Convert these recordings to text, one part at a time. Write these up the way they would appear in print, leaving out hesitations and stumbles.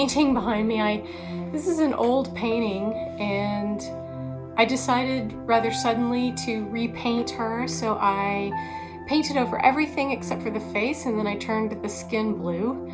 painting behind me. This is an old painting, and I decided rather suddenly to repaint her, so I painted over everything except for the face, and then I turned the skin blue.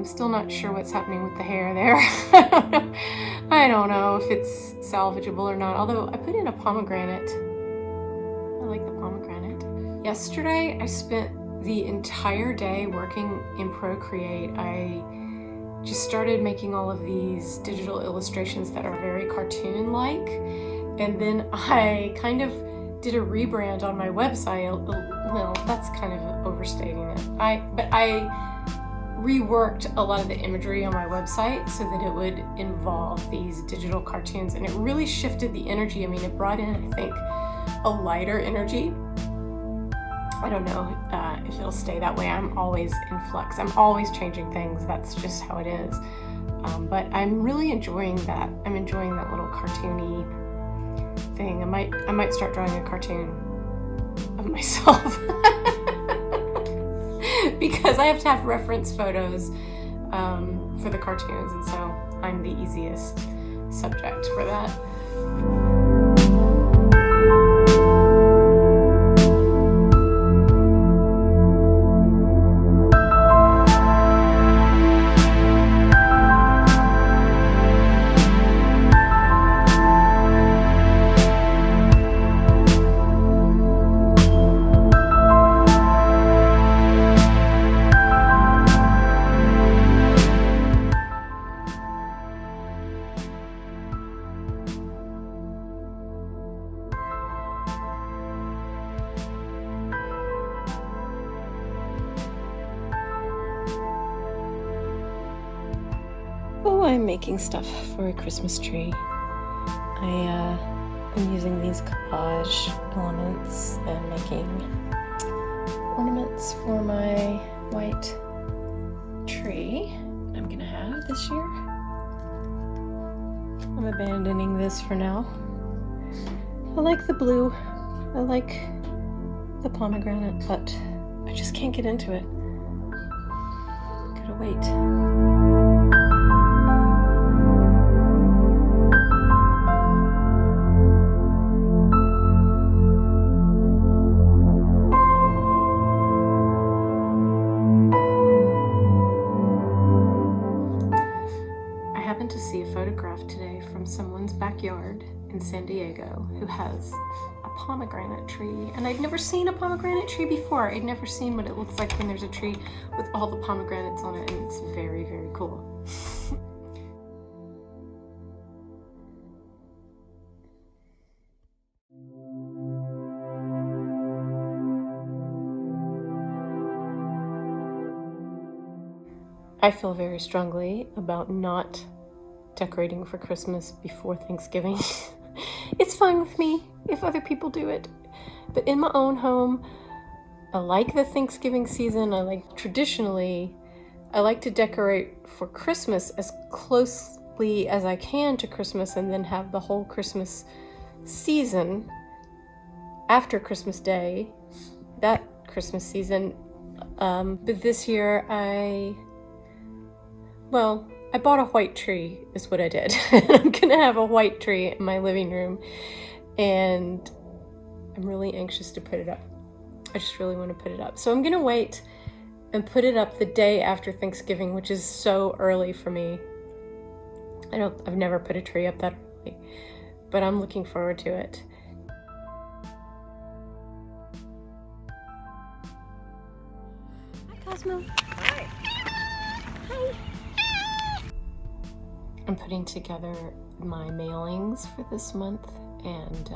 Still not sure what's happening with the hair there. I don't know if it's salvageable or not, although I put in a pomegranate. I like the pomegranate. Yesterday, I spent the entire day working in Procreate. I just started making all of these digital illustrations that are very cartoon-like, and then I kind of did a rebrand on my website. Well, that's kind of overstating it. But I reworked a lot of the imagery on my website so that it would involve these digital cartoons, and it really shifted the energy. I mean, it brought in, I think, a lighter energy. I don't know if it'll stay that way. I'm always in flux. I'm always changing things. That's just how it is. But I'm really enjoying that. I'm enjoying that little cartoony thing. I might start drawing a cartoon of myself because I have to have reference photos for the cartoons, and so I'm the easiest subject for that. Oh, I'm making stuff for a Christmas tree. I'm using these collage elements and making ornaments for my white tree I'm gonna have this year. I'm abandoning this for now. I like the blue, I like the pomegranate, but I just can't get into it. Gotta wait. To see a photograph today from someone's backyard in San Diego who has a pomegranate tree, and I'd never seen a pomegranate tree before. I'd never seen what it looks like when there's a tree with all the pomegranates on it, and it's very, very cool. I feel very strongly about not decorating for Christmas before Thanksgiving. It's fine with me if other people do it, but in my own home, I like the Thanksgiving season. Traditionally, I like to decorate for Christmas as closely as I can to Christmas, and then have the whole Christmas season after Christmas Day, that Christmas season. But this year I bought a white tree, is what I did. I'm gonna have a white tree in my living room, and I'm really anxious to put it up. I just really want to put it up. So I'm gonna wait and put it up the day after Thanksgiving, which is so early for me. I've never put a tree up that early, but I'm looking forward to it. Hi, Cosmo. Hi. Hi. I'm putting together my mailings for this month, and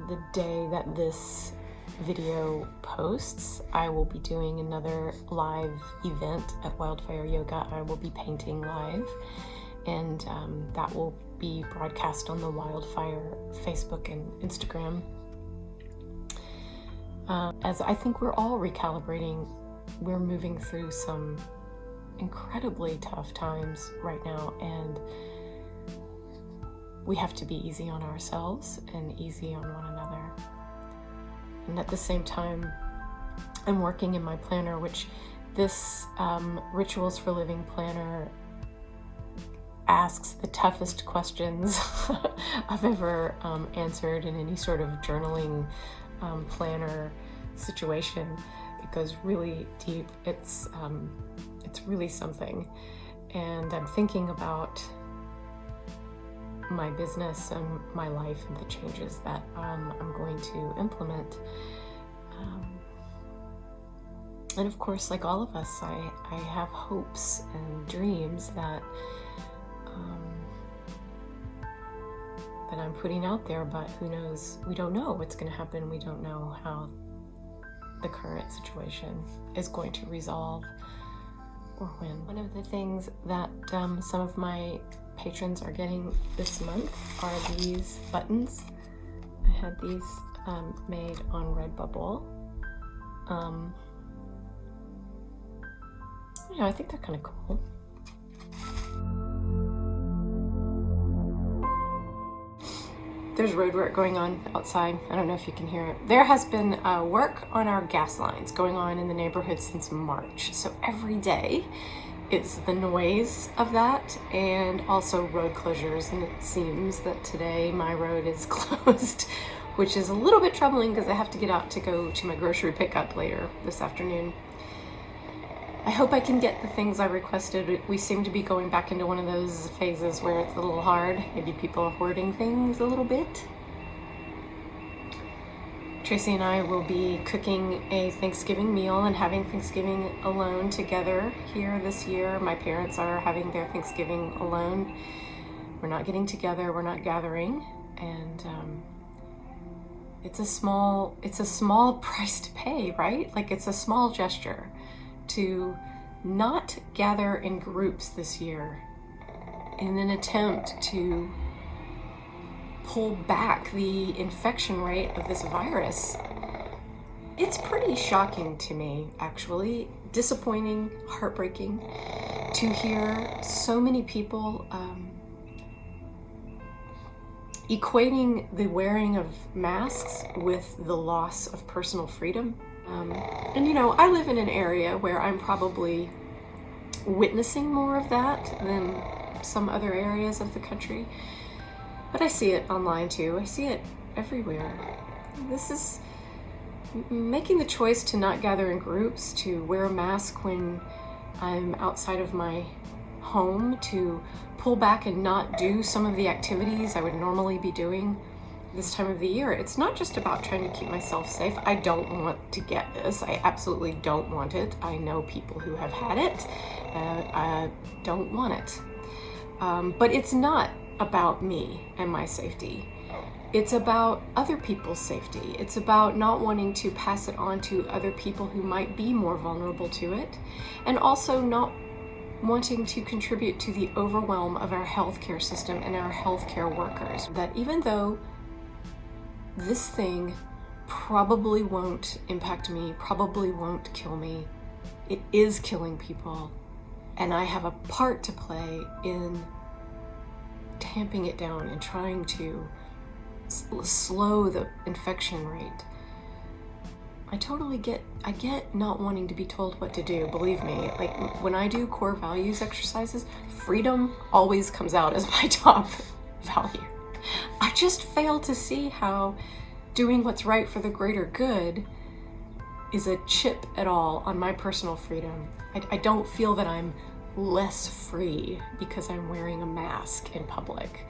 the day that this video posts, I will be doing another live event at Wildfire Yoga. I will be painting live, and that will be broadcast on the Wildfire Facebook and Instagram. As I think we're all recalibrating, we're moving through some incredibly tough times right now, and we have to be easy on ourselves and easy on one another. And at the same time, I'm working in my planner, which This Rituals for Living planner asks the toughest questions I've ever answered in any sort of journaling planner situation. It goes really deep. It's really something. And I'm thinking about my business and my life and the changes that I'm going to implement. And of course, like all of us, I have hopes and dreams that I'm putting out there, but who knows? We don't know what's going to happen. We don't know how the current situation is going to resolve or when. One of the things that some of my patrons are getting this month are these buttons. I had these made on Redbubble. Yeah, I think they're kind of cool. There's road work going on outside. I don't know if you can hear it. There has been work on our gas lines going on in the neighborhood since March. So every day is the noise of that, and also road closures. And it seems that today my road is closed, which is a little bit troubling because I have to get out to go to my grocery pickup later this afternoon. I hope I can get the things I requested. We seem to be going back into one of those phases where it's a little hard. Maybe people are hoarding things a little bit. Tracy and I will be cooking a Thanksgiving meal and having Thanksgiving alone together here this year. My parents are having their Thanksgiving alone. We're not getting together, we're not gathering, and it's a small price to pay, right? Like, it's a small gesture to not gather in groups this year in an attempt to pull back the infection rate of this virus. It's pretty shocking to me, actually. Disappointing, heartbreaking to hear so many people equating the wearing of masks with the loss of personal freedom. And you know, I live in an area where I'm probably witnessing more of that than some other areas of the country. But I see it online too. I see it everywhere. This is making the choice to not gather in groups, to wear a mask when I'm outside of my home, to pull back and not do some of the activities I would normally be doing this time of the year. It's not just about trying to keep myself safe. I don't want to get this. I absolutely don't want it. I know people who have had it. I don't want it. But it's not about me and my safety. It's about other people's safety. It's about not wanting to pass it on to other people who might be more vulnerable to it, and also not wanting to contribute to the overwhelm of our healthcare system and our healthcare workers. That even though this thing probably won't impact me, probably won't kill me, it is killing people, and I have a part to play in tamping it down and trying to slow the infection rate. I get not wanting to be told what to do, believe me. Like, when I do core values exercises, freedom always comes out as my top value. I just fail to see how doing what's right for the greater good is a chip at all on my personal freedom. I don't feel that I'm less free because I'm wearing a mask in public.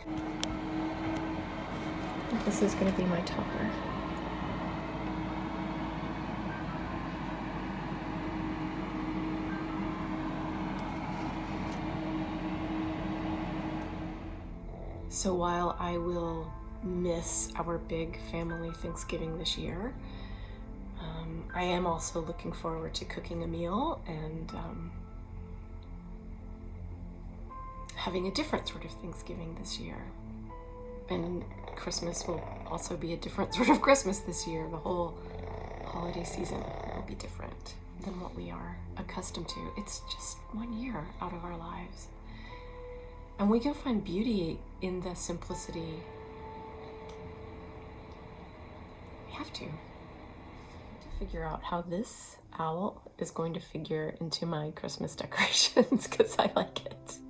This is going to be my topper. So while I will miss our big family Thanksgiving this year, I am also looking forward to cooking a meal and having a different sort of Thanksgiving this year. And Christmas will also be a different sort of Christmas this year. The whole holiday season will be different than what we are accustomed to. It's just 1 year out of our lives. And we can find beauty in the simplicity. We have to figure out how this owl is going to figure into my Christmas decorations because I like it.